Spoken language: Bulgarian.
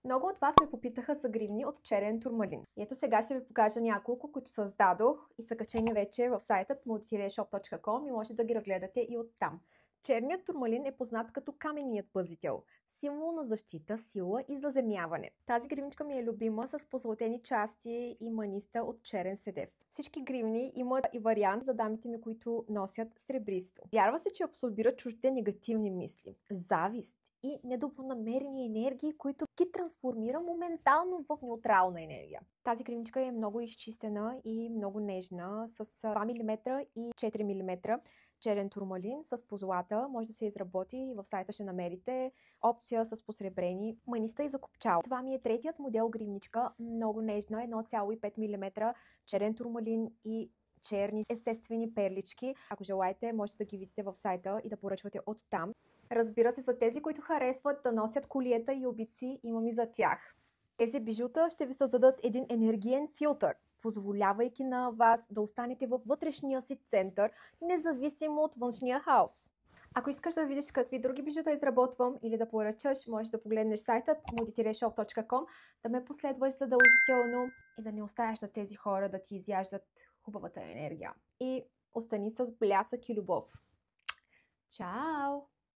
Много от вас ме попитаха за гривни от черен турмалин. И ето сега ще ви покажа няколко, които създадох и са качени вече в сайтът multi-shop.com и може да ги разгледате и оттам. Черният турмалин е познат като каменният пазител, символ на защита, сила и заземяване. Тази гривничка ми е любима с позлатени части и маниста от черен седев. Всички гривни имат и вариант за дамите ми, които носят сребристо. Вярва се, че абсорбират чуждите негативни мисли, завист и недобронамерени енергии, които ги трансформира моментално в неутрална енергия. Тази гривничка е много изчистена и много нежна, с 2 мм и 4 мм черен турмалин с позлата. Може да се изработи и в сайта ще намерите опция с посребрени маниста и закопчал. Това ми е третият модел гривничка, много нежна, 1,5 мм черен турмалин и черни естествени перлички. Ако желаете, можете да ги видите в сайта и да поръчвате оттам. Разбира се, за тези, които харесват да носят колиета и обици, имам и за тях. Тези бижута ще ви създадат един енергиен филтър, позволявайки на вас да останете във вътрешния си център, независимо от външния хаос. Ако искаш да видиш какви други бижута изработвам или да поръчаш, можеш да погледнеш сайтът multi-shop.com, да ме последваш задължително и да не оставяш на тези хора да ти изяждат хубавата енергия. И остани с блясък и любов. Чао!